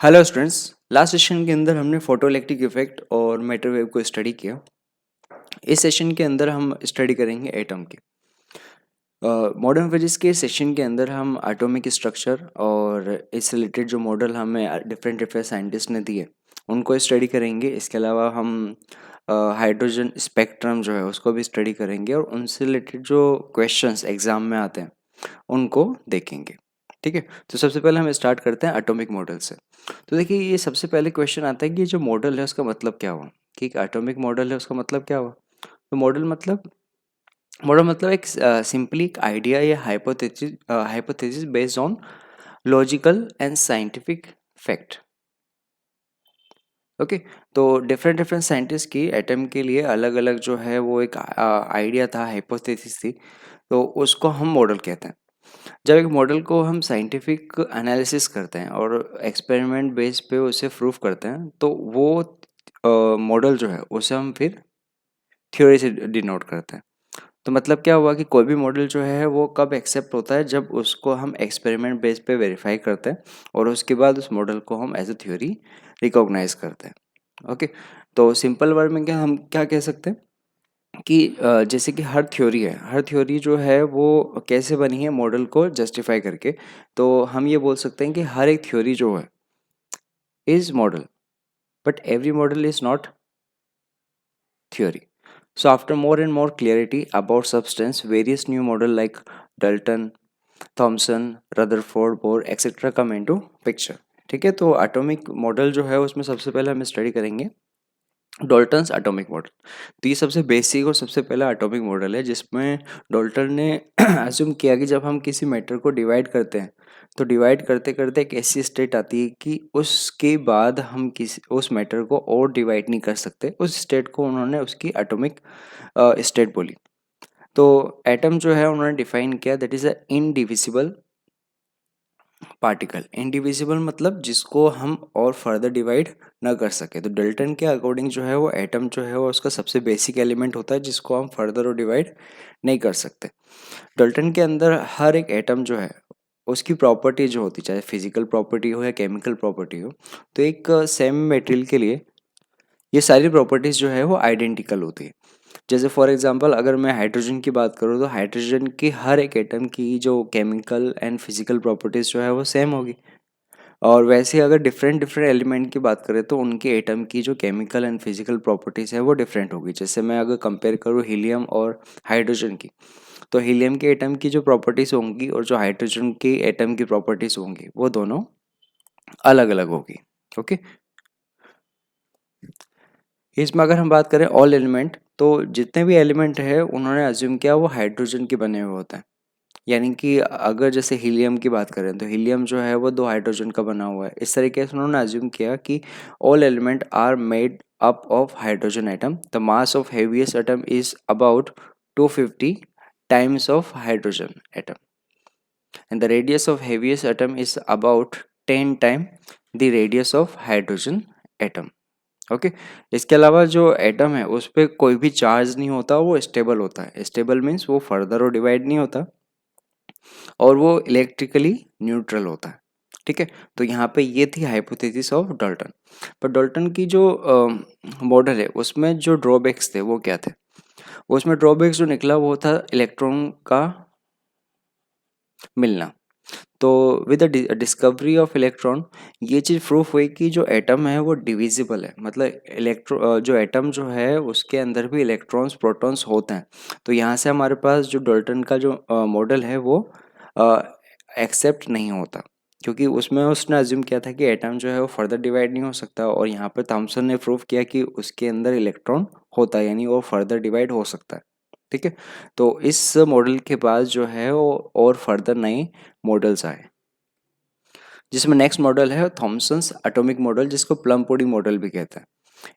Hello students. Last session के अंदर हमने फोटोइलेक्ट्रिक इफेक्ट और मैटर वेव को स्टडी किया। इस सेशन के अंदर हम स्टडी करेंगे एटम की। मॉडर्न फिजिक्स के सेशन के अंदर हम एटॉमिक स्ट्रक्चर और इससे रिलेटेड जो मॉडल हमें डिफरेंट डिफरेंट साइंटिस्ट ने दिए उनको स्टडी करेंगे। इसके अलावा हम हाइड्रोजन स्पेक्ट्रम जो है उसको भी स्टडी करेंगे और उनसे रिलेटेड जो क्वेश्चंस एग्जाम में आते हैं उनको देखेंगे। ठीक है, तो सबसे पहले हम स्टार्ट करते हैं एटॉमिक मॉडल से। तो देखिए, ये सबसे पहले क्वेश्चन आता है कि ये जो मॉडल है उसका मतलब क्या हुआ। कि एक एटॉमिक मॉडल है उसका मतलब क्या हुआ। तो मॉडल मतलब एक सिंपली एक आइडिया या hypothesis based on logical and scientific fact. Okay, तो डिफरेंट डिफरेंट साइंटिस्ट की एटम के लिए अलग अलग जो है वो एक आइडिया था, हाइपोथेसिस थी। तो उसको हम मॉडल कहते हैं। जब एक मॉडल को हम साइंटिफिक एनालिसिस करते हैं और एक्सपेरिमेंट बेस पे उसे प्रूफ करते हैं तो वो मॉडल जो है उसे हम फिर थ्योरी से डिनोट करते हैं। तो मतलब क्या हुआ कि कोई भी मॉडल जो है वो कब एक्सेप्ट होता है, जब उसको हम एक्सपेरिमेंट बेस पे वेरीफाई करते हैं और उसके बाद उस मॉडल को हम एज ए थ्योरी रिकॉग्नाइज करते हैं। ओके, तो सिंपल वर्ड में क्या हम क्या कह सकते हैं कि जैसे कि हर थ्योरी जो है वो कैसे बनी है मॉडल को जस्टिफाई करके। तो हम ये बोल सकते हैं कि हर एक थ्योरी जो है is model, but every model is not theory. So after more and more clarity about substance, various new model like Dalton, Thomson, Rutherford, Bohr etcetera come into picture. ठीक है, तो एटॉमिक मॉडल जो है उसमें सबसे पहले हम स्टडी करेंगे डॉल्टन्स एटॉमिक मॉडल। तो ये सबसे बेसिक और सबसे पहला एटॉमिक मॉडल है जिसमें डॉल्टन ने अज्यूम किया कि जब हम किसी मैटर को डिवाइड करते हैं तो डिवाइड करते करते एक ऐसी स्टेट आती है कि उसके बाद हम किसी उस मैटर को और डिवाइड नहीं कर सकते। उस स्टेट को उन्होंने उसकी एटॉमिक स्टेट बोली। तो एटम जो है उन्होंने डिफाइन किया that is a indivisible particle. Indivisible मतलब जिसको हम और फर्दर डिवाइड ना कर सके। तो डल्टन के अकॉर्डिंग जो है वो एटम जो है वो उसका सबसे बेसिक एलिमेंट होता है जिसको हम फर्दर और डिवाइड नहीं कर सकते। डल्टन के अंदर हर एक एटम जो है उसकी प्रॉपर्टी जो होती, चाहे फिजिकल प्रॉपर्टी हो या केमिकल प्रॉपर्टी हो, तो एक सेम मटेरियल के लिए ये सारी प्रॉपर्टीज़ जो है वो आइडेंटिकल होती है। जैसे फॉर एग्जांपल अगर मैं हाइड्रोजन की बात करूँ तो हाइड्रोजन की हर एक एटम की जो केमिकल एंड फिजिकल प्रॉपर्टीज़ जो है वो सेम होगी। और वैसे अगर डिफरेंट डिफरेंट एलिमेंट की बात करें तो उनके एटम की जो केमिकल एंड फिजिकल प्रॉपर्टीज़ है वो डिफरेंट होगी। जैसे मैं अगर कंपेयर करूँ हीलियम और हाइड्रोजन की, तो हीलियम के एटम की जो प्रॉपर्टीज़ होंगी और जो हाइड्रोजन के एटम की प्रॉपर्टीज़ होंगी वो दोनों अलग अलग होगी। ओके, इसमें अगर हम बात करें ऑल एलिमेंट, तो जितने भी एलिमेंट है उन्होंने अज्यूम किया वो हाइड्रोजन के बने हुए होते हैं। यानी कि अगर जैसे हीलियम की बात करें तो हीलियम जो है वो दो हाइड्रोजन का बना हुआ है। इस तरीके से उन्होंने अज्यूम किया कि all element are made up of hydrogen atom. The mass of heaviest atom is about 250 times of hydrogen atom and the radius of heaviest atom is about 10 time the radius of hydrogen atom. Okay, इसके अलावा जो atom है उस पर कोई भी charge नहीं होता, वो स्टेबल होता है। स्टेबल मीन्स वो फर्दर और डिवाइड नहीं होता और वो इलेक्ट्रिकली न्यूट्रल होता है। ठीक है, तो यहाँ पे ये थी हाइपोथेसिस ऑफ डाल्टन। पर डाल्टन की जो मॉडल है उसमें जो ड्रॉबैक्स थे वो क्या थे। उसमें ड्रॉबैक्स जो निकला वो था इलेक्ट्रॉन का मिलना। तो with the discovery of electron ये चीज़ प्रूफ हुई कि जो एटम है वो डिविजिबल है। मतलब जो एटम जो है उसके अंदर भी इलेक्ट्रॉन्स प्रोटॉन्स होते हैं। तो यहाँ से हमारे पास जो डाल्टन का जो मॉडल है वो एक्सेप्ट नहीं होता, क्योंकि उसमें उसने अज्यूम किया था कि एटम जो है वो फर्दर डिवाइड नहीं हो सकता और यहाँ पर थॉमसन ने प्रूफ किया कि उसके अंदर इलेक्ट्रॉन होता है, यानी वो फर्दर डिवाइड हो सकता है। ठीक है, तो इस मॉडल के बाद जो है वो और फर्दर नए मॉडल्स आए, जिसमें नेक्स्ट मॉडल है थॉमसन्स एटॉमिक मॉडल, जिसको प्लम पुडिंग मॉडल भी कहते हैं।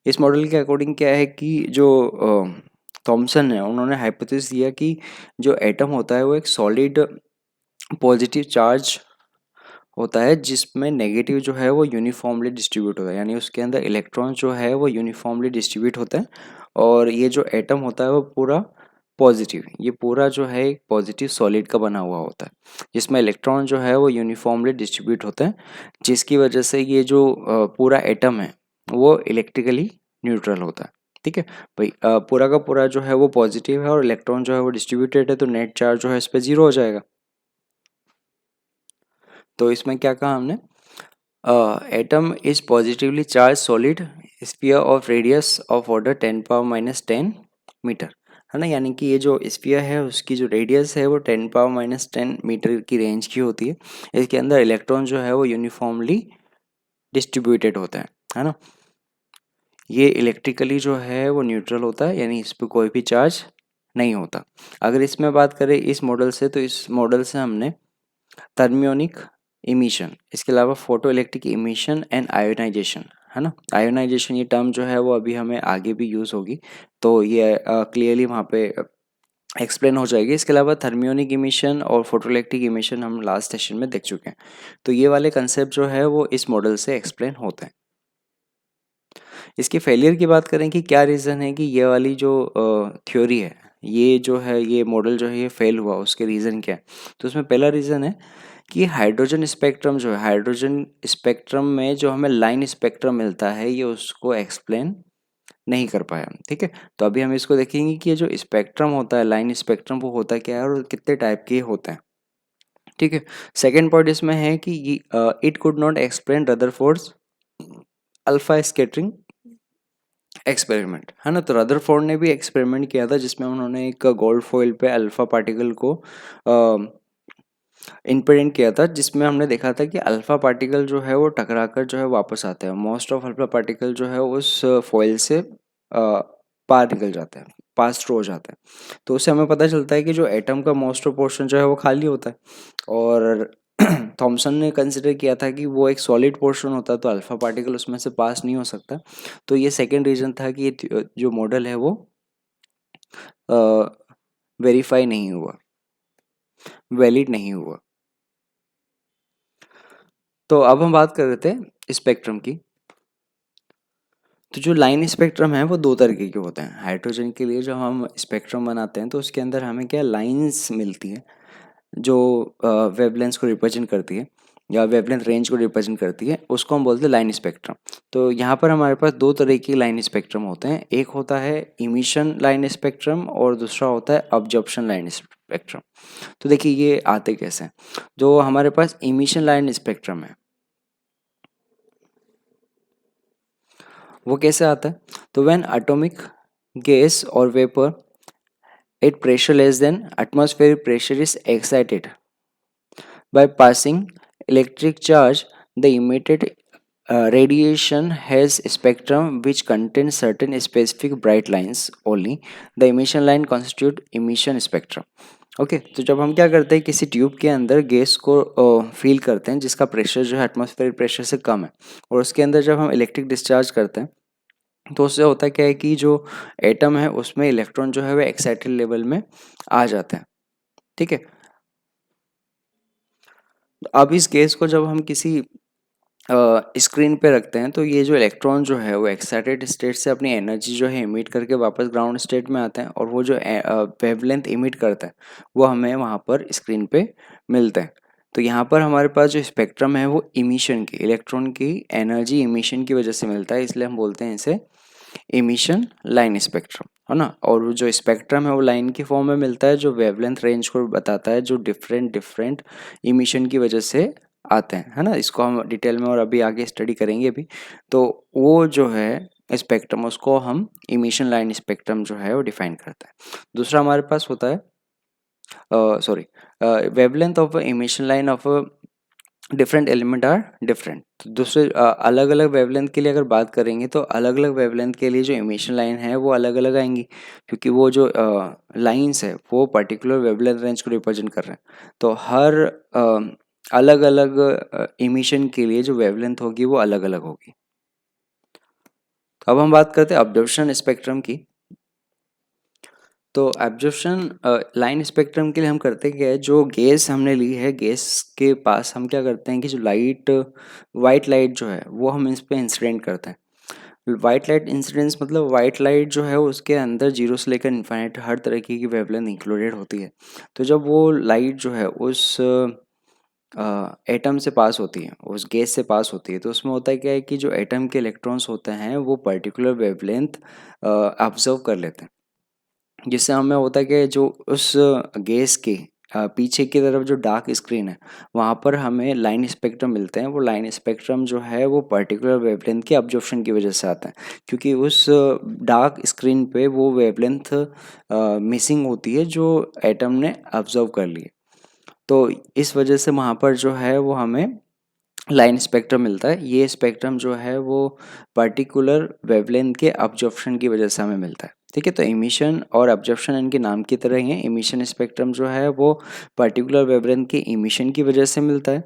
इस मॉडल के अकॉर्डिंग क्या है कि जो थॉमसन है उन्होंने हाइपोथेसिस दिया कि जो एटम होता है वो एक सॉलिड पॉजिटिव चार्ज होता है जिसमें नेगेटिव जो है वो यूनिफॉर्मली डिस्ट्रीब्यूट होता है, यानी उसके अंदर इलेक्ट्रॉन जो है वो यूनिफॉर्मली डिस्ट्रीब्यूट होते हैं और ये जो एटम होता है वो पूरा पॉजिटिव। ये पूरा जो है एक पॉजिटिव सॉलिड का बना हुआ होता है, जिसमें इलेक्ट्रॉन जो है वो यूनिफॉर्मली डिस्ट्रीब्यूट होते हैं, जिसकी वजह से ये जो पूरा एटम है वो इलेक्ट्रिकली न्यूट्रल होता है। ठीक है भाई, पूरा का पूरा जो है वो पॉजिटिव है और इलेक्ट्रॉन जो है वो डिस्ट्रीब्यूटेड है, तो नेट चार्ज जो है इस पर 0 हो जाएगा। तो इसमें क्या कहा हमने, atom is positively charge solid sphere of radius of order 10⁻⁻10 metre, है ना। यानी कि ये जो स्फीयर है उसकी जो रेडियस है वो 10⁻⁻10 मीटर की रेंज की होती है। इसके अंदर इलेक्ट्रॉन जो है वो यूनिफॉर्मली डिस्ट्रीब्यूटेड होता है ना। ये इलेक्ट्रिकली जो है वो न्यूट्रल होता है, यानी इस पर कोई भी चार्ज नहीं होता। अगर इसमें बात करें इस मॉडल से, तो इस मॉडल से हमने थर्मियोनिक इमिशन, इसके अलावा photo electric emission and ionization, है ना। आयोनाइजेशन ये टर्म जो है वो अभी हमें आगे भी यूज़ होगी, तो ये क्लियरली वहाँ पे एक्सप्लेन हो जाएगी। इसके अलावा थर्मियोनिक इमिशन और फोटो इलेक्ट्रिक इमिशन हम लास्ट सेशन में देख चुके हैं, तो ये वाले कंसेप्ट जो है वो इस मॉडल से एक्सप्लेन होते हैं। इसके फेलियर की बात करें कि क्या रीज़न है कि ये वाली जो थ्योरी है, ये जो है ये मॉडल जो है ये फेल हुआ, उसके रीज़न क्या है। तो उसमें पहला रीज़न है कि हाइड्रोजन स्पेक्ट्रम जो है, हाइड्रोजन स्पेक्ट्रम में जो हमें लाइन स्पेक्ट्रम मिलता है ये उसको एक्सप्लेन नहीं कर पाया। ठीक है, तो अभी हम इसको देखेंगे कि ये जो स्पेक्ट्रम होता है, लाइन स्पेक्ट्रम, वो होता क्या है और कितने टाइप के होते हैं। ठीक है, सेकेंड पॉइंट इसमें है कि it could not explain Rutherford's alpha scattering experiment, है ना। तो रदरफोर्ड ने भी एक्सपेरिमेंट किया था जिसमें उन्होंने एक गोल्ड फॉइल पे अल्फा पार्टिकल को इम्प्रिंट किया था, जिसमें हमने देखा था कि अल्फा पार्टिकल जो है वो टकराकर जो है वापस आते हैं। मोस्ट ऑफ अल्फा पार्टिकल जो है उस फॉइल से पार निकल जाते हैं, पास थ्रू हो जाते हैं। तो उससे हमें पता चलता है कि जो एटम का मोस्ट ऑफ पोर्शन जो है वो खाली होता है, और थॉमसन ने कंसिडर किया था कि वो एक सॉलिड पोर्शन होता है, तो अल्फा पार्टिकल उसमें से पास नहीं हो सकता। तो ये सेकेंड रीज़न था कि ये जो मॉडल है वो वेरीफाई नहीं हुआ, वैलिड नहीं हुआ। तो अब हम बात कर रहे थे स्पेक्ट्रम की। तो जो लाइन स्पेक्ट्रम है वो दो तरीके के होते हैं। हाइड्रोजन के लिए जब हम स्पेक्ट्रम बनाते हैं तो उसके अंदर हमें क्या लाइंस मिलती है जो वेवलेंथ को रिप्रेजेंट करती है या वेवलेंथ रेंज को रिप्रेजेंट करती है, उसको हम बोलते हैं लाइन स्पेक्ट्रम। तो यहाँ पर हमारे पास दो तरह की लाइन स्पेक्ट्रम होते हैं, एक होता है इमिशन लाइन स्पेक्ट्रम और दूसरा होता है अब्जॉर्प्शन लाइन स्पेक्ट्रम। तो देखिए ये आते कैसे हैं। जो हमारे पास इमिशन लाइन स्पेक्ट्रम है वो कैसे आता है, तो व्हेन एटॉमिक गैस और vapour at pressure less than atmospheric pressure is excited by passing electric charge, the emitted radiation has a spectrum which contains certain specific bright lines only. The emission line constitute emission spectrum. Okay तो जब हम क्या करते हैं किसी tube के अंदर gas को फील करते हैं जिसका प्रेशर जो है एटमॉस्फेरिक प्रेशर से कम है, और उसके अंदर जब हम इलेक्ट्रिक डिस्चार्ज करते हैं तो उससे होता क्या है कि जो एटम है उसमें इलेक्ट्रॉन जो है वो एक्साइटेड लेवल में आ जाते हैं। ठीक है, अब इस गैस को जब हम किसी स्क्रीन पे रखते हैं तो ये जो इलेक्ट्रॉन जो है वो एक्साइटेड स्टेट से अपनी एनर्जी जो है इमिट करके वापस ग्राउंड स्टेट में आते हैं, और वो जो वेवलेंथ इमिट करता है वो हमें वहाँ पर स्क्रीन पे मिलते हैं। तो यहाँ पर हमारे पास जो स्पेक्ट्रम है वो इमिशन की, इलेक्ट्रॉन की एनर्जी इमिशन की वजह से मिलता है, इसलिए हम बोलते हैं इसे इमिशन लाइन स्पेक्ट्रम, है ना। और वो जो स्पेक्ट्रम है वो लाइन की फॉर्म में मिलता है जो वेवलेंथ रेंज को बताता है, जो डिफरेंट डिफरेंट इमिशन की वजह से आते हैं, है ना। इसको हम डिटेल में और अभी आगे स्टडी करेंगे भी। तो वो जो है स्पेक्ट्रम उसको हम इमिशन लाइन स्पेक्ट्रम जो है वो डिफाइन करता है। दूसरा हमारे पास होता है sorry wavelength of emission line of different element are different. तो दूसरे अलग अलग वेवलेंथ के लिए अगर बात करेंगे तो अलग अलग वेवलेंथ के लिए जो इमिशन लाइन है वो अलग अलग आएंगी, क्योंकि वो जो लाइंस है वो पर्टिकुलर वेवलेंथ रेंज को रिप्रेजेंट कर रहे हैं। तो हर अलग अलग इमिशन के लिए जो वेवलेंथ होगी वो अलग अलग होगी। अब हम बात करते हैं अब्जॉर्प्शन स्पेक्ट्रम की। तो एब्जॉर्प्शन लाइन स्पेक्ट्रम के लिए हम करते क्या है, जो गैस हमने ली है गैस के पास हम क्या करते हैं कि जो लाइट वाइट लाइट जो है वो हम इस पे इंसिडेंट करते हैं। वाइट लाइट इंसिडेंस मतलब वाइट लाइट जो है उसके अंदर जीरो से लेकर इन्फाइनाइट हर तरीके की वेवलेंथ इंक्लूडेड होती है। तो जब वो लाइट जो है उस एटम से पास होती है, उस गैस से पास होती है, तो उसमें होता है क्या है कि जो एटम के इलेक्ट्रॉन्स होते हैं वो पर्टिकुलर वेवलेंथ ऑब्जर्व कर लेते हैं, जिससे हमें होता है कि जो उस गैस के पीछे की तरफ जो डार्क स्क्रीन है वहाँ पर हमें लाइन स्पेक्ट्रम मिलते हैं। वो लाइन स्पेक्ट्रम जो है वो पर्टिकुलर वेवलेंथ के ऑब्जर्प्शन की वजह से आता है, क्योंकि उस डार्क स्क्रीन पे वो वेवलेंथ मिसिंग होती है जो एटम ने ऑब्जर्व कर ली है। तो इस वजह से वहाँ पर जो है वो हमें लाइन स्पेक्ट्रम मिलता है। ये स्पेक्ट्रम जो है वो पर्टिकुलर वेवलेंथ के ऑब्जर्प्शन की वजह से हमें मिलता है। ठीक है, तो इमिशन और ऑब्जर्प्शन इनके नाम की तरह ही है। इमिशन स्पेक्ट्रम जो है वो पर्टिकुलर वेवलेंथ के इमिशन की वजह से मिलता है,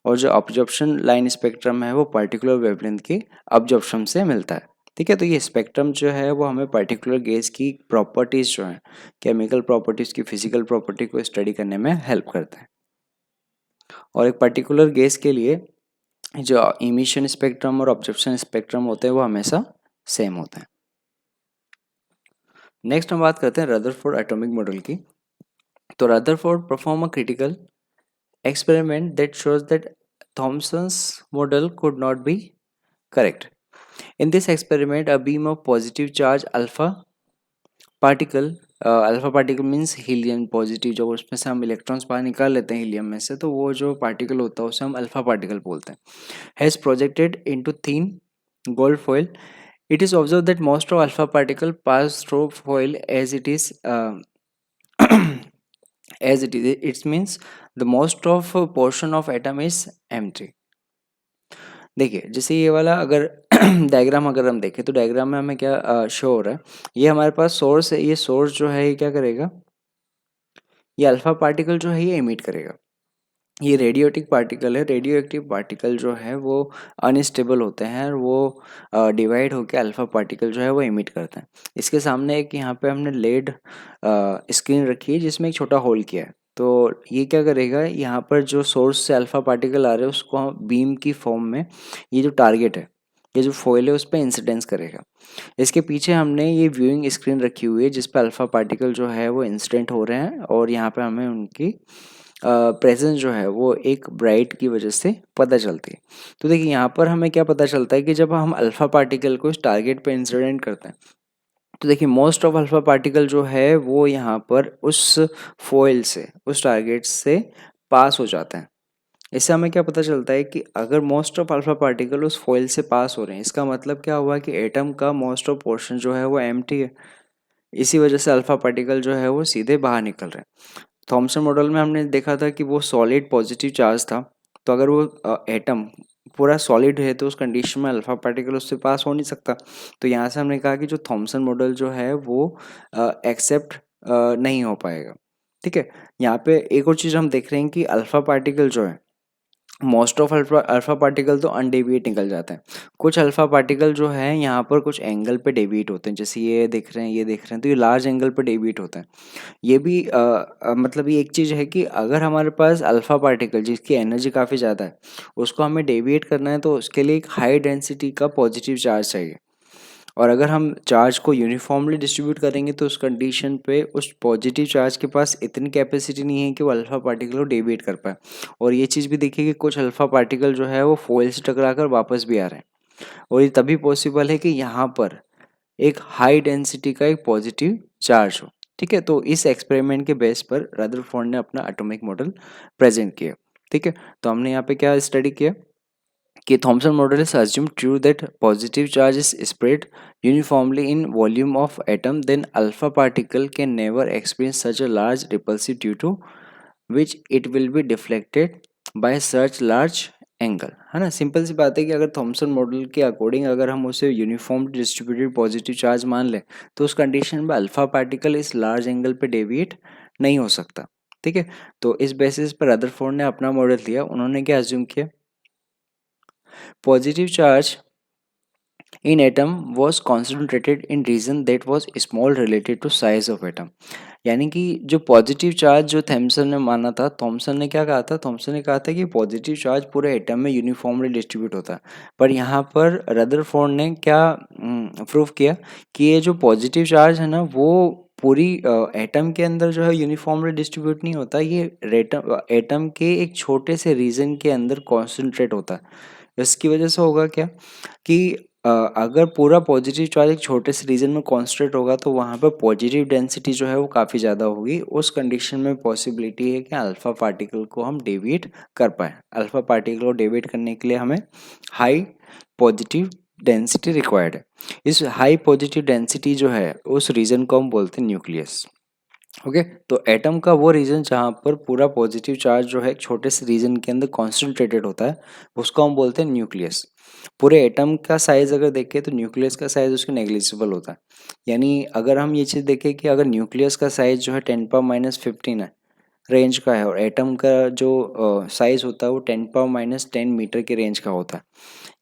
और जो ऑब्जर्प्शन लाइन स्पेक्ट्रम है वो पर्टिकुलर वेवलेंथ के ऑब्जर्प्शन से मिलता है। ठीक है, तो ये स्पेक्ट्रम जो है वो हमें पर्टिकुलर गैस की प्रॉपर्टीज़ जो हैं, केमिकल प्रॉपर्टीज़ की फिजिकल प्रॉपर्टी को स्टडी करने में हेल्प करते हैं। और एक पर्टिकुलर गैस के लिए जो इमिशन स्पेक्ट्रम और ऑब्जर्प्शन स्पेक्ट्रम होते हैं वो हमेशा सेम होते हैं। नेक्स्ट हम बात करते हैं रदरफोर्ड एटॉमिक मॉडल की। तो Rutherford perform a critical experiment that shows that Thomson's model could not be correct. In this experiment, a beam of positive charge alpha particle means helium positive, जब उसमें से हम इलेक्ट्रॉन्स बाहर निकाल लेते हैं हीलियम में से, तो वो जो पार्टिकल होता है उसे हम अल्फा पार्टिकल बोलते हैं, has projected into thin gold foil. It is observed that most of alpha particle pass through foil as it is as it is. It means the most of portion of atom is empty. देखिए जैसे ये वाला अगर diagram अगर हम देखें तो diagram में हमें क्या शो हो रहा है, ये हमारे पास सोर्स है। ये सोर्स जो है ये क्या करेगा, ये अल्फा पार्टिकल जो है ये इमिट करेगा। ये रेडियो एक्टिव पार्टिकल है। रेडियो एक्टिव पार्टिकल जो है वो अनस्टेबल होते हैं और वो डिवाइड होकर अल्फा पार्टिकल जो है वो इमिट करते हैं। इसके सामने एक यहाँ पे हमने लेड स्क्रीन रखी है जिसमें एक छोटा होल किया है। तो ये क्या करेगा, यहाँ पर जो सोर्स से अल्फा पार्टिकल आ रहे हैं उसको हम बीम की फॉर्म में, ये जो टारगेट है, ये जो फॉइल है उस पर इंसिडेंस करेगा। इसके पीछे हमने ये व्यूइंग स्क्रीन रखी हुई है जिस पर अल्फा पार्टिकल जो है वो इंसिडेंट हो रहे हैं, और यहाँ पे हमें उनकी प्रेजेंस जो है वो एक ब्राइट की वजह से पता चलती है। तो देखिए यहाँ पर हमें क्या पता चलता है कि जब हम अल्फा पार्टिकल को इस टारगेट पे इंसिडेंट करते हैं तो देखिए मोस्ट ऑफ अल्फा पार्टिकल जो है वो यहाँ पर उस फॉइल से, उस टारगेट से पास हो जाते हैं। इससे हमें क्या पता चलता है कि अगर मोस्ट ऑफ अल्फा पार्टिकल उस फॉइल से पास हो रहे हैं, इसका मतलब क्या हुआ कि एटम का मोस्ट ऑफ पोर्शन जो है वो एम्प्टी है। इसी वजह से अल्फा पार्टिकल जो है वो सीधे बाहर निकल रहे हैं। थॉमसन मॉडल में हमने देखा था कि वो सॉलिड पॉजिटिव चार्ज था, तो अगर वो एटम पूरा सॉलिड है तो उस कंडीशन में अल्फा पार्टिकल उससे पास हो नहीं सकता। तो यहाँ से हमने कहा कि जो थॉमसन मॉडल जो है वो एक्सेप्ट नहीं हो पाएगा। ठीक है, यहाँ पे एक और चीज़ हम देख रहे हैं कि अल्फा पार्टिकल जो है, मोस्ट ऑफ अल्फा पार्टिकल तो अनडेविएट निकल जाते हैं। कुछ अल्फा पार्टिकल जो है यहाँ पर कुछ एंगल पे डेविएट होते हैं, जैसे ये देख रहे हैं, ये देख रहे हैं, तो ये लार्ज एंगल पे डेविएट होते हैं। ये भी मतलब ये एक चीज़ है कि अगर हमारे पास अल्फा पार्टिकल जिसकी एनर्जी काफ़ी ज़्यादा है उसको हमें डेविएट करना है तो उसके लिए एक हाई डेंसिटी का पॉजिटिव चार्ज चाहिए, और अगर हम चार्ज को यूनिफॉर्मली डिस्ट्रीब्यूट करेंगे तो उस कंडीशन पे उस पॉजिटिव चार्ज के पास इतनी कैपेसिटी नहीं है कि वो अल्फा पार्टिकल को डेविएट कर पाए। और ये चीज़ भी देखिए कि कुछ अल्फा पार्टिकल जो है वो फॉइल से टकरा कर वापस भी आ रहे हैं, और ये तभी पॉसिबल है कि यहाँ पर एक हाई डेंसिटी का एक पॉजिटिव चार्ज हो। ठीक है, तो इस एक्सपेरिमेंट के बेस पर रदरफोर्ड ने अपना एटॉमिक मॉडल प्रेजेंट किया। ठीक है, तो हमने यहाँ पे क्या स्टडी किया कि Thomson model is assumed true that positive charge is spread uniformly in volume of atom, then alpha particle can never experience such a large repulsive due to which it will be deflected by such large angle, है ना। Simple सी बात है कि अगर Thompson model के according अगर हम उसे यूनिफॉर्म डिस्ट्रीब्यूटेड पॉजिटिव चार्ज मान लें तो उस कंडीशन में अल्फा पार्टिकल इस लार्ज एंगल पे डेविएट नहीं हो सकता। ठीक है, तो इस बेसिस पर रदरफोर्ड ने अपना मॉडल लिया। उन्होंने क्या अज्यूम किया, positive charge in atom was concentrated in region that was small related to size of atom। यानी कि जो पॉजिटिव चार्ज जो थॉमसन ने माना था, थॉमसन ने क्या कहा था, थॉमसन ने कहा था कि पॉजिटिव चार्ज पूरे एटम में यूनिफॉर्मली डिस्ट्रीब्यूट होता है। पर यहाँ पर रदरफोर्ड ने क्या प्रूव किया कि ये जो पॉजिटिव चार्ज है ना, वो पूरी एटम के अंदर जो है यूनिफॉर्मली डिस्ट्रीब्यूट नहीं होता, ये एटम के एक छोटे से रीजन के अंदर कॉन्सेंट्रेट होता है। इसकी वजह से होगा क्या कि अगर पूरा पॉजिटिव चार्ज एक छोटे से रीजन में कॉन्सेंट्रेट होगा तो वहाँ पर पॉजिटिव डेंसिटी जो है वो काफ़ी ज़्यादा होगी। उस कंडीशन में पॉसिबिलिटी है कि अल्फ़ा पार्टिकल को हम डेविएट कर पाएँ। अल्फ़ा पार्टिकल को डेविएट करने के लिए हमें हाई पॉजिटिव डेंसिटी रिक्वायर्ड है। इस हाई पॉजिटिव डेंसिटी जो है उस रीजन को हम बोलते हैं न्यूक्लियस। ओके, तो एटम का वो रीजन जहाँ पर पूरा पॉजिटिव चार्ज जो है एक छोटे से रीजन के अंदर कॉन्सेंट्रेटेड होता है, उसको हम बोलते हैं न्यूक्लियस। पूरे एटम का साइज अगर देखें तो न्यूक्लियस का साइज उसका नेग्लिजिबल होता है। यानी अगर हम ये चीज़ देखें कि अगर न्यूक्लियस का साइज जो है 10⁻⁻15 है, रेंज का है, और एटम का जो साइज होता है वो 10⁻10 मीटर के रेंज का होता है।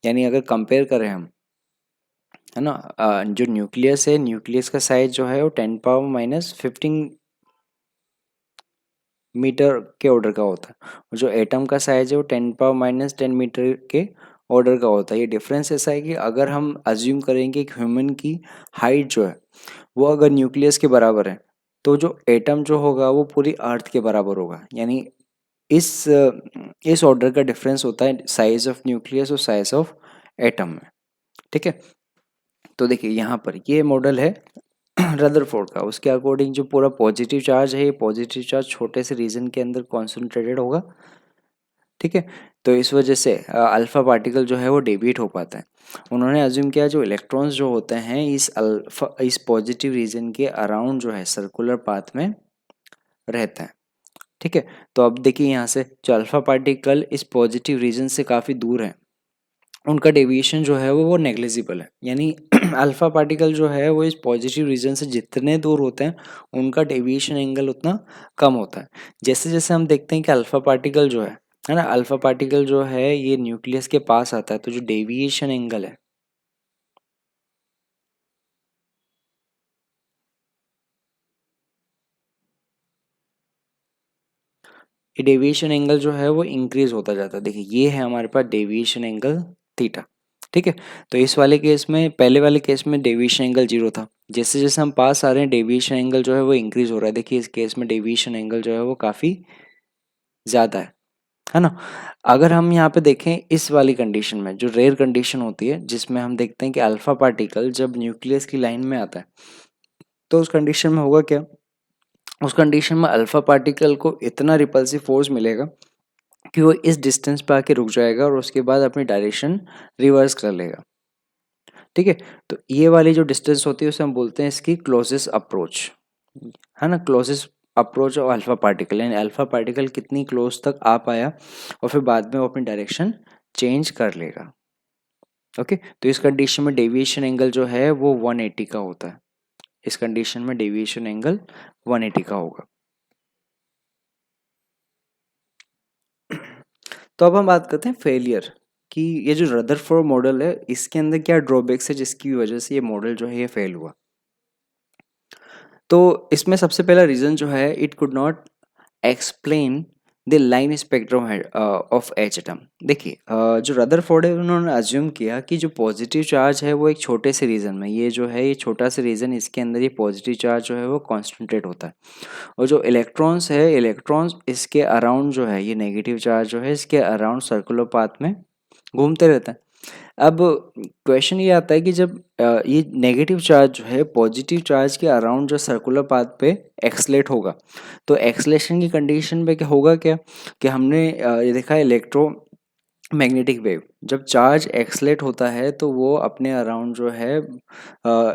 यानी अगर कंपेयर करें हम, है ना, जो न्यूक्लियस है, न्यूक्लियस का साइज जो है वो 10⁻15 मीटर के ऑर्डर का होता है, और जो एटम का साइज है वो 10⁻10 मीटर के ऑर्डर का होता है। ये डिफरेंस ऐसा है कि अगर हम अज्यूम करेंगे कि ह्यूमन की हाइट जो है वो अगर न्यूक्लियस के बराबर है, तो जो एटम जो होगा वो पूरी अर्थ के बराबर होगा। यानी इस ऑर्डर का डिफरेंस होता है साइज ऑफ न्यूक्लियस और साइज ऑफ एटम में। ठीक है, तो देखिए यहाँ पर ये मॉडल है रदरफोर्ड का। उसके अकॉर्डिंग जो पूरा पॉजिटिव चार्ज है, ये पॉजिटिव चार्ज छोटे से रीजन के अंदर कॉन्सेंट्रेटेड होगा। ठीक है, तो इस वजह से अल्फा पार्टिकल जो है वो डेविएट हो पाता है। उन्होंने अज्यूम किया जो इलेक्ट्रॉन्स जो होते हैं इस पॉजिटिव रीजन के अराउंड जो है सर्कुलर पाथ में रहते हैं। ठीक है, तो अब देखिए यहाँ से जो अल्फा पार्टिकल इस पॉजिटिव रीजन से काफ़ी दूर है, उनका डेविएशन जो है वो नेग्लिजिबल है। यानी अल्फा पार्टिकल जो है वो इस पॉजिटिव रीजन से जितने दूर होते हैं उनका डेविएशन एंगल उतना कम होता है। जैसे जैसे हम देखते हैं कि अल्फा पार्टिकल जो है ना, अल्फा पार्टिकल जो है ये न्यूक्लियस के पास आता है, तो जो डेविएशन एंगल है, ये डेविएशन एंगल जो है वो इंक्रीज होता जाता है। देखिए ये है हमारे पास डेविएशन एंगल थीटा। ठीक है, तो इस वाले केस में, पहले वाले केस में डेविएशन एंगल 0 था। जैसे जैसे हम पास आ रहे हैं डेविएशन एंगल जो है वो इंक्रीज हो रहा है। देखिए इस केस में डेविएशन एंगल जो है वो काफ़ी ज़्यादा है ना। अगर हम यहाँ पे देखें इस वाली कंडीशन में, जो रेयर कंडीशन होती है जिसमें हम देखते हैं कि अल्फा पार्टिकल जब न्यूक्लियस की लाइन में आता है, तो उस कंडीशन में होगा क्या, उस कंडीशन में अल्फा पार्टिकल को इतना रिपल्सिव फोर्स मिलेगा कि वो इस डिस्टेंस पे आके रुक जाएगा और उसके बाद अपनी डायरेक्शन रिवर्स कर लेगा। ठीक है, तो ये वाली जो डिस्टेंस होती है उसे हम बोलते हैं इसकी क्लोजेस्ट अप्रोच, है ना, closest approach of alpha particle. यानी अल्फा पार्टिकल कितनी क्लोज तक आ पाया और फिर बाद में वो अपनी डायरेक्शन चेंज कर लेगा। ओके, तो इस कंडीशन में डेविएशन एंगल जो है वो 180 का होता है। इस कंडीशन में डेविएशन एंगल 180 का होगा। तो अब हम बात करते हैं फेलियर कि ये जो रदरफोर्ड मॉडल है इसके अंदर क्या ड्रॉबैक्स है जिसकी वजह से ये मॉडल जो है ये फेल हुआ। तो इसमें सबसे पहला रीज़न जो है, it could not explain the line spectrum of H atom. देखिए जो रदरफोर्ड है उन्होंने अज्यूम किया कि जो पॉजिटिव चार्ज है वो एक छोटे से रीजन में, ये जो है ये छोटा सा रीजन, इसके अंदर ये पॉजिटिव चार्ज जो है वो कॉन्सेंट्रेट होता है, और जो इलेक्ट्रॉन्स है, इलेक्ट्रॉन्स इसके अराउंड जो है, ये नेगेटिव चार्ज जो है इसके अराउंड सर्कुलर पाथ में घूमते रहता है। अब क्वेश्चन ये आता है कि जब ये नेगेटिव चार्ज जो है पॉजिटिव चार्ज के अराउंड जो सर्कुलर पाथ पे एक्सलेट होगा, तो एक्सलेशन की कंडीशन पे क्या होगा, क्या कि हमने ये देखा है इलेक्ट्रो मैग्नेटिक वेव, जब चार्ज एक्सलेट होता है तो वो अपने अराउंड जो है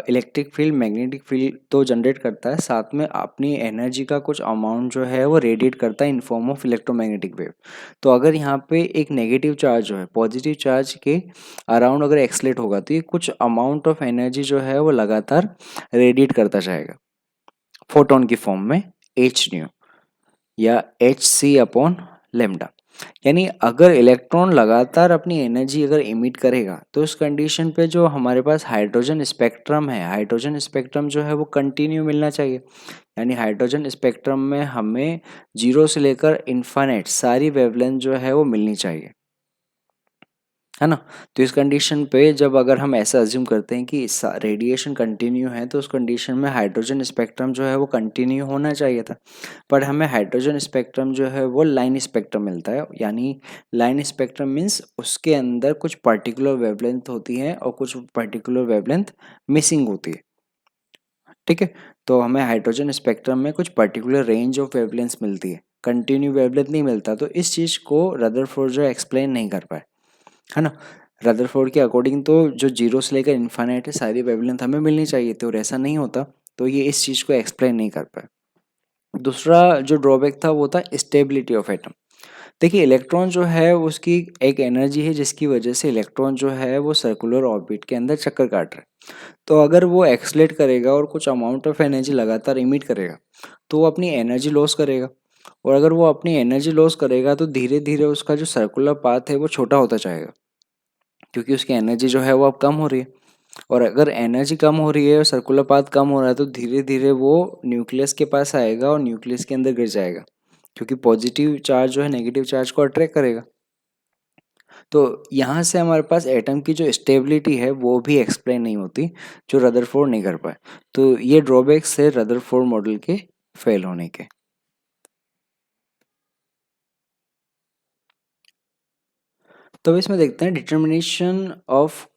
इलेक्ट्रिक फील्ड, मैग्नेटिक फील्ड तो जनरेट करता है, साथ में अपनी एनर्जी का कुछ अमाउंट जो है वो रेडिएट करता है in form of electromagnetic wave. तो अगर यहाँ पे एक नेगेटिव चार्ज जो है पॉजिटिव चार्ज के अराउंड अगर एक्सलेट होगा तो ये कुछ अमाउंट ऑफ एनर्जी जो है वो लगातार रेडिएट करता जाएगा फोटोन की फॉर्म में, एच न्यू या एच सी अपॉन लेमडा। यानी अगर इलेक्ट्रॉन लगातार अपनी एनर्जी अगर इमिट करेगा तो उस कंडीशन पे जो हमारे पास हाइड्रोजन स्पेक्ट्रम है, हाइड्रोजन स्पेक्ट्रम जो है वो कंटिन्यू मिलना चाहिए। यानी हाइड्रोजन स्पेक्ट्रम में हमें जीरो से लेकर इन्फाइनाइट सारी वेवलेंथ जो है वो मिलनी चाहिए, है ना। तो इस कंडीशन पे जब अगर हम ऐसा अज्यूम करते हैं कि रेडिएशन कंटिन्यू है तो उस कंडीशन में हाइड्रोजन स्पेक्ट्रम जो है वो कंटिन्यू होना चाहिए था। पर हमें हाइड्रोजन स्पेक्ट्रम जो है वो लाइन स्पेक्ट्रम मिलता है। यानी लाइन स्पेक्ट्रम मीन्स उसके अंदर कुछ पर्टिकुलर वेवलेंथ होती है और कुछ पर्टिकुलर वेवलेंथ मिसिंग होती है, ठीक है। तो हमें हाइड्रोजन स्पेक्ट्रम में कुछ पर्टिकुलर रेंज ऑफ वेवलेंथ मिलती है, कंटिन्यू वेवलेंथ नहीं मिलता। तो इस चीज़ को रदरफोर्ड जो एक्सप्लेन नहीं कर पाए, है ना। रदरफोर्ड के अकॉर्डिंग तो जो जीरो से लेकर इन्फाइनाइट है सारी वेवलेंथ हमें मिलनी चाहिए थी और ऐसा नहीं होता, तो ये इस चीज़ को एक्सप्लेन नहीं कर पाए। दूसरा जो ड्रॉबैक था वो था स्टेबिलिटी ऑफ एटम। देखिए इलेक्ट्रॉन जो है उसकी एक एनर्जी है जिसकी वजह से इलेक्ट्रॉन जो है वो सर्कुलर ऑर्बिट के अंदर चक्कर काट रहा है। तो अगर वो एक्सलेट करेगा और कुछ अमाउंट ऑफ एनर्जी लगातार इमिट करेगा तो वो अपनी एनर्जी लॉस करेगा। और अगर वो अपनी एनर्जी लॉस करेगा तो धीरे धीरे उसका जो सर्कुलर पाथ है वो छोटा होता जाएगा, क्योंकि उसकी एनर्जी जो है वो अब कम हो रही है। और अगर एनर्जी कम हो रही है और सर्कुलर पाथ कम हो रहा है तो धीरे धीरे वो न्यूक्लियस के पास आएगा और न्यूक्लियस के अंदर गिर जाएगा, क्योंकि पॉजिटिव चार्ज जो है नेगेटिव चार्ज को अट्रैक्ट करेगा। तो यहाँ से हमारे पास एटम की जो स्टेबिलिटी है वो भी एक्सप्लेन नहीं होती, जो रदरफोर्ड नहीं कर पाए। तो ये ड्रॉबैक्स है रदरफोर्ड मॉडल के फेल होने के। तो अब इसमें देखते हैं determination of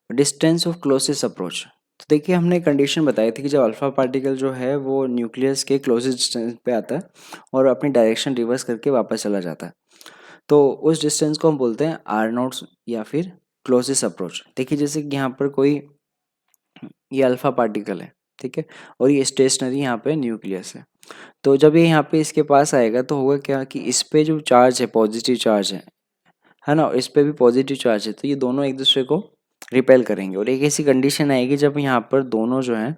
distance of closest approach. तो देखिए हमने कंडीशन बताई थी कि जब अल्फा पार्टिकल जो है वो न्यूक्लियस के क्लोजेस्ट डिस्टेंस पे आता है और अपनी डायरेक्शन रिवर्स करके वापस चला जाता है, तो उस डिस्टेंस को हम बोलते हैं आर नॉट या फिर क्लोजेस्ट अप्रोच। देखिए जैसे कि यहाँ पर कोई ये अल्फा पार्टिकल है, ठीक है, और ये स्टेशनरी यहाँ पे न्यूक्लियस है। तो जब ये यहाँ पे इसके पास आएगा तो होगा क्या कि इस पे जो चार्ज है पॉजिटिव चार्ज है ना, इस पे भी पॉजिटिव चार्ज है, तो ये दोनों एक दूसरे को रिपेल करेंगे। और एक ऐसी कंडीशन आएगी जब यहाँ पर दोनों जो है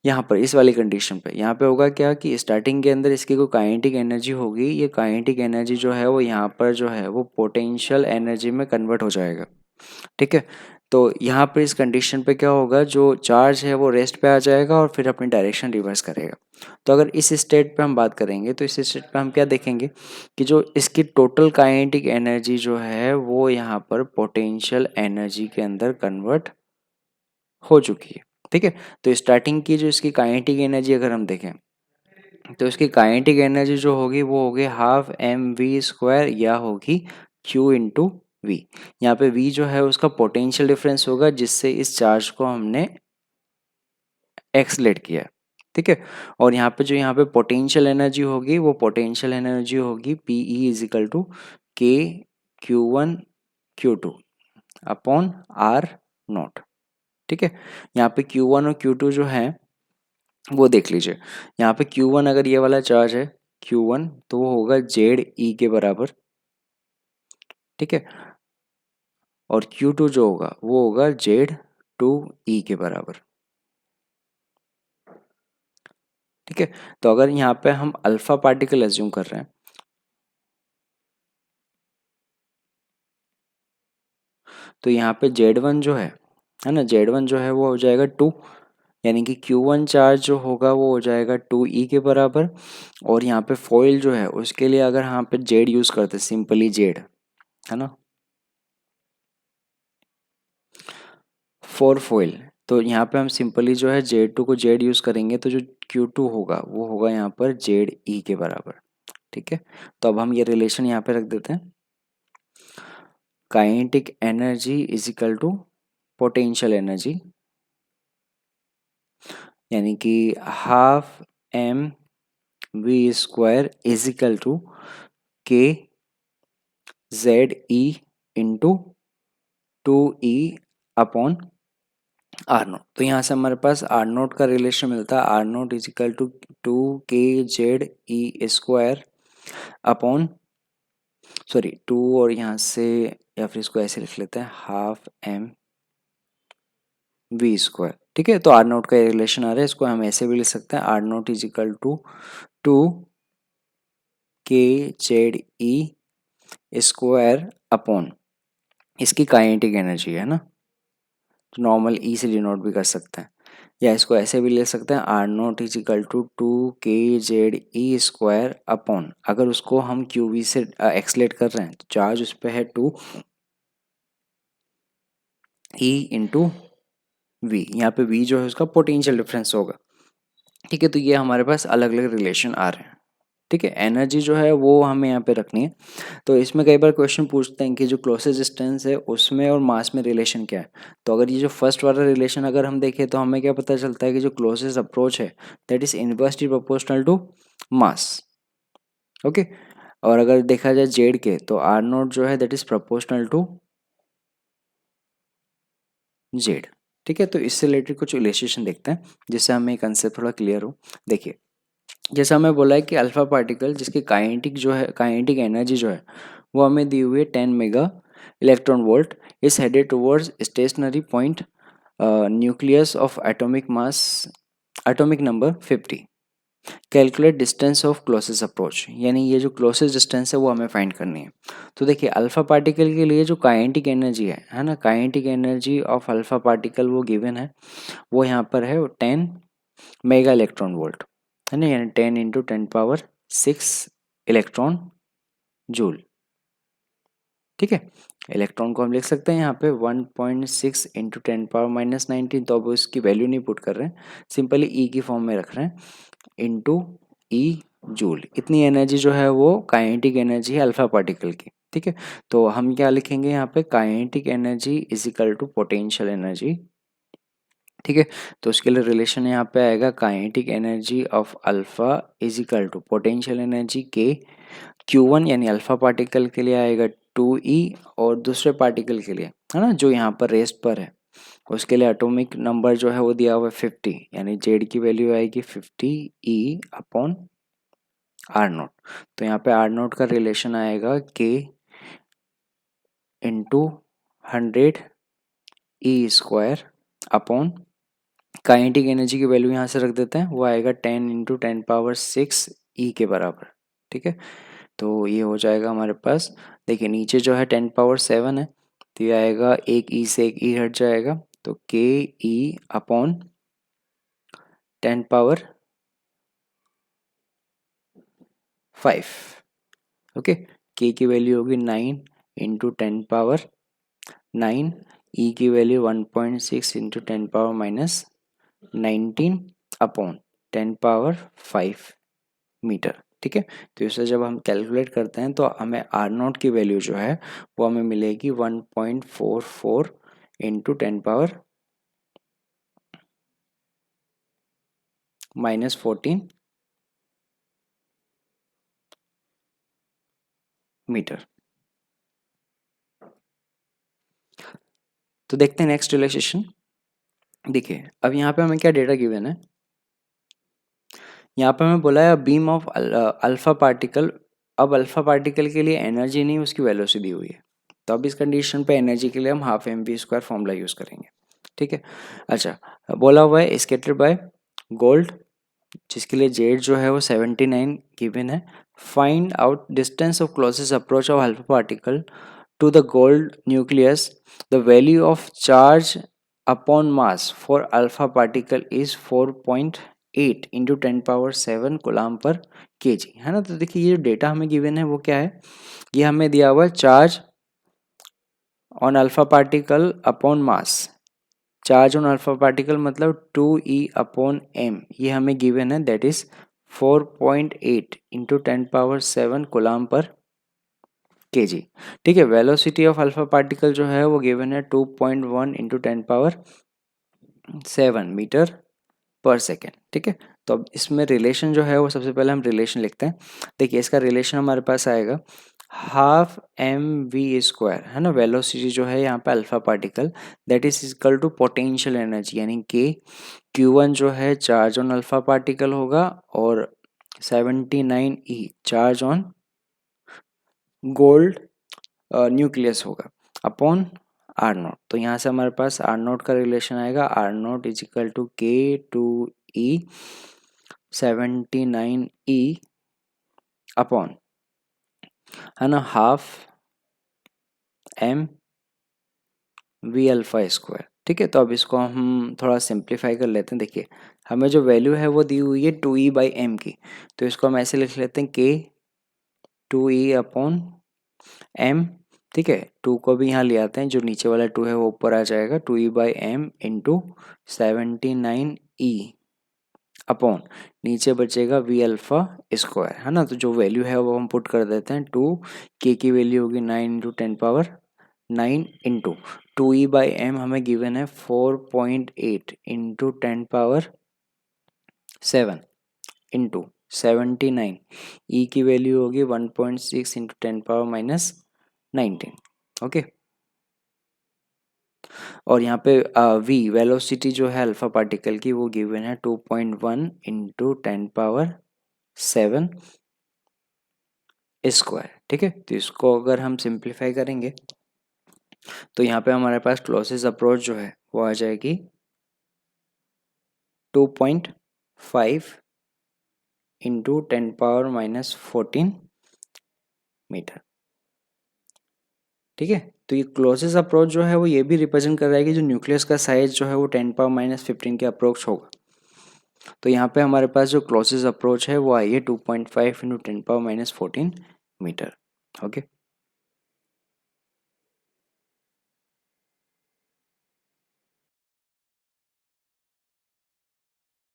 यहाँ पर इस वाली कंडीशन पे यहाँ पे होगा क्या कि स्टार्टिंग के अंदर इसकी कोई काइनेटिक एनर्जी होगी, ये काइनेटिक एनर्जी जो है वो यहाँ पर जो है वो पोटेंशियल एनर्जी में कन्वर्ट हो जाएगा, ठीक है। तो यहाँ पर इस कंडीशन पे क्या होगा, जो चार्ज है वो रेस्ट पे आ जाएगा और फिर अपनी डायरेक्शन रिवर्स करेगा। तो अगर इस स्टेट पे हम बात करेंगे तो इस स्टेट पे हम क्या देखेंगे कि जो इसकी टोटल काइनेटिक एनर्जी जो है वो यहाँ पर पोटेंशियल एनर्जी के अंदर कन्वर्ट हो चुकी है, ठीक है। तो स्टार्टिंग की जो इसकी काइनेटिक एनर्जी अगर हम देखें तो इसकी काइनेटिक एनर्जी जो होगी वो होगी हाफ एम वी स्क्वायर या होगी क्यू इंटू वी। यहाँ पे वी जो है उसका पोटेंशियल डिफरेंस होगा जिससे इस चार्ज को हमने एक्सलेट किया है, ठीक है। और यहाँ पे जो यहाँ पे पोटेंशियल एनर्जी होगी वो पोटेंशियल एनर्जी होगी P E is equal to k Q1 Q2 upon are not, ठीक है। यहाँ पे Q1 और Q2 जो है वो देख लीजिए। यहाँ पे Q1 अगर ये वाला चार्ज है Q1 तो वो होगा जेड ई के बराबर, ठीक है। और Q2 जो होगा वो होगा जेड टू ई के बराबर, ठीक है। तो अगर यहाँ पे हम अल्फा पार्टिकल एज्यूम कर रहे हैं तो यहाँ पे Z1 जो है ना, Z1 जो है वो हो जाएगा 2, यानी कि Q1 चार्ज जो होगा वो हो जाएगा 2E के बराबर। और यहाँ पे फॉइल जो है उसके लिए अगर यहाँ पे Z यूज़ करते सिंपली Z, है ना, फॉर फॉइल, तो यहाँ पे हम सिंपली जो है Z2 को Z यूज़ करेंगे तो जो Q2 होगा वो होगा यहाँ पर ZE के बराबर, ठीक है। तो अब हम ये रिलेशन यहाँ पे रख देते हैं, kinetic energy is equal to potential energy, यानी कि half M V square is equal to K Z E into 2E upon R nought. तो यहाँ से हमारे पास आर नोट का रिलेशन मिलता है, R note is equal to 2 k z e square upon sorry 2, और यहाँ से या फिर इसको ऐसे लिख लेते हैं हाफ एम वी स्क्वायर, ठीक है। तो आर नोट का रिलेशन आ रहा है, इसको हम ऐसे भी लिख सकते हैं r note is equal to 2 k kZe² upon इसकी काइनेटिक एनर्जी है ना, तो नॉर्मल ई से डिनोट भी कर सकते हैं, या इसको ऐसे भी ले सकते हैं R0 is equal to 2kZe² upon, अगर उसको हम QV से एक्सलेट कर रहे हैं तो चार्ज उस पर है 2E इंटू वी, यहाँ पे V जो है उसका पोटेंशियल डिफरेंस होगा। ठीक है, तो ये हमारे पास अलग अलग रिलेशन आ रहे हैं। ठीक है, एनर्जी जो है वो हमें यहाँ पे रखनी है। तो इसमें कई बार क्वेश्चन पूछते हैं कि जो क्लोजेस्ट डिस्टेंस है उसमें और मास में रिलेशन क्या है। तो अगर ये जो फर्स्ट वाला रिलेशन अगर हम देखें तो हमें क्या पता चलता है कि जो क्लोजेस्ट अप्रोच है that is inversely proportional to mass. Okay, और अगर देखा जाए जेड के तो R0 जो है that is proportional to Z. ठीक है, तो इससे रिलेटेड कुछ इलस्ट्रेशन देखते हैं जिससे हमें ये कंसेप्ट थोड़ा क्लियर हो। देखिए, जैसा हमें बोला है कि अल्फा पार्टिकल जिसकी काइनेटिक जो है, काइनेटिक एनर्जी जो है वो हमें दी हुई है 10 mega electron volt, is headed towards stationary point nucleus of atomic mass, atomic number 50। Calculate distance of closest approach, यानी ये जो क्लोजेस्ट डिस्टेंस है वो हमें फाइंड करनी है। तो देखिए, अल्फा पार्टिकल के लिए जो काइनेटिक एनर्जी है ना, kinetic energy of alpha particle वो गिवन है, वो यहाँ पर है 10 मेगा इलेक्ट्रॉन वोल्ट, है ना, यानी 10 इंटू 10⁶ इलेक्ट्रॉन जूल। ठीक है, इलेक्ट्रॉन को हम लिख सकते हैं यहाँ पे 1.6 इंटू 10⁻⁻19, तो अब इसकी वैल्यू नहीं पुट कर रहे हैं, सिंपली ई की फॉर्म में रख रहे हैं, इंटू ई जूल। इतनी एनर्जी जो है वो काइनेटिक एनर्जी है अल्फा पार्टिकल की। ठीक है, तो हम क्या लिखेंगे यहाँ पे, kinetic energy is equal to potential energy. ठीक है, तो उसके लिए रिलेशन यहाँ पे आएगा kinetic energy of alpha is equal to potential energy k Q1, यानी अल्फा पार्टिकल के लिए आएगा 2E, और दूसरे पार्टिकल के लिए है ना जो यहाँ पर रेस्ट पर है उसके लिए एटॉमिक नंबर जो है वो दिया हुआ है 50, यानी जेड की वैल्यू आएगी 50E अपॉन R0। तो यहाँ पे R0 का रिलेशन आएगा K into 100E² upon kinetic energy की वैल्यू यहाँ से रख देते हैं, वो आएगा 10 इंटू 10⁶E के बराबर। ठीक है, तो ये हो जाएगा हमारे पास। देखिए, नीचे जो है 10�7 है, तो ये आएगा एक ई से एक ई हट जाएगा, तो KE अपॉन 10⁵। ओके, के की वैल्यू होगी 9 इंटू 10⁻9, ई की वैल्यू 1.6 इंटू 10⁻⁻19 अपॉन 10⁵ मीटर। ठीक है, तो इसे जब हम कैलकुलेट करते हैं तो हमें R0 की वैल्यू जो है वो हमें मिलेगी 1.44 इंटू 10⁻⁻14 मीटर। तो देखते हैं नेक्स्ट रिलेशन। देखिए, अब यहाँ पे हमें क्या डेटा गिवन है, यहाँ पे हमें बोला है बीम ऑफ अल्फा पार्टिकल। अब अल्फा पार्टिकल के लिए एनर्जी नहीं, उसकी वेलोसिटी दी हुई है, तो अब इस कंडीशन पे एनर्जी के लिए हम ½ mv² फॉर्मूला यूज़ करेंगे। ठीक है, अच्छा, बोला हुआ है स्कैटर्ड बाय गोल्ड, जिसके लिए जेड जो है वो 79 गिवन है। Find out distance of closest approach of alpha particle to the gold nucleus. The value of charge upon mass for alpha particle is 4.8 into 10⁷ coulomb per kg, है ना। तो देखिए, ये जो डेटा हमें गिवन है वो क्या है, ये हमें दिया हुआ है charge on alpha particle upon mass. Charge on alpha particle मतलब 2E अपॉन m, ये हमें गिवन है, that is 4.8 into 10⁷ coulomb per kg। ठीक है, वेलोसिटी ऑफ अल्फा पार्टिकल जो है वो गिवन है 2.1 इंटू 10⁷ मीटर पर सेकेंड। ठीक है, तो अब इसमें रिलेशन जो है वो सबसे पहले हम रिलेशन लिखते हैं। देखिए, इसका रिलेशन हमारे पास आएगा ½ mv², है ना, वेलोसिटी जो है यहाँ पे alpha particle that is equal to potential energy, यानी के Q1 जो है चार्ज ऑन अल्फा पार्टिकल होगा, और 79E charge on gold nucleus होगा, अपॉन R0। तो यहाँ से हमारे पास R0 का रिलेशन आएगा, R0 is equal to K2E 79E upon है ना, half M v alpha square. ठीक है, तो अब इसको हम थोड़ा सिंप्लीफाई कर लेते हैं। देखिए हमें जो वैल्यू है वो दी हुई है 2e/m की, तो इसको हम ऐसे लिख लेते हैं k 2e/m। ठीक है, 2 को भी यहाँ ले आते हैं, जो नीचे वाला 2 है वो ऊपर आ जाएगा, 2e/m इंटू 79e अपॉन नीचे बचेगा वी अल्फा स्क्वायर, है ना। तो जो वैल्यू है वो हम पुट कर देते हैं, 2k की वैल्यू होगी 9 इंटू 10 पावर 9 इंटू 2e/m हमें गिवन है 4.8 इंटू 10 पावर 7 इंटू 79, ई की वैल्यू होगी 1.6 इंटू 10 पावर-19। ओके, और यहाँ पे वी वेलोसिटी जो है अल्फा पार्टिकल की वो गिवन है 2.1 इंटू 10 पावर 7 स्क्वायर। ठीक है, तो इसको अगर हम सिंप्लीफाई करेंगे तो यहाँ पे हमारे पास क्लोजेस्ट अप्रोच जो है वो आ जाएगी 2.5 इंटू 10 पावर-14 मीटर। ठीक है, तो ये क्लोजेस्ट अप्रोच जो है वो ये भी रिप्रेजेंट कर रहा है कि जो न्यूक्लियस का साइज जो है वो 10 पावर-15 के अप्रोच होगा। तो यहाँ पे हमारे पास जो क्लोजेस्ट अप्रोच है वो आई है 2.5 इंटू 10 पावर-14 मीटर। ओके।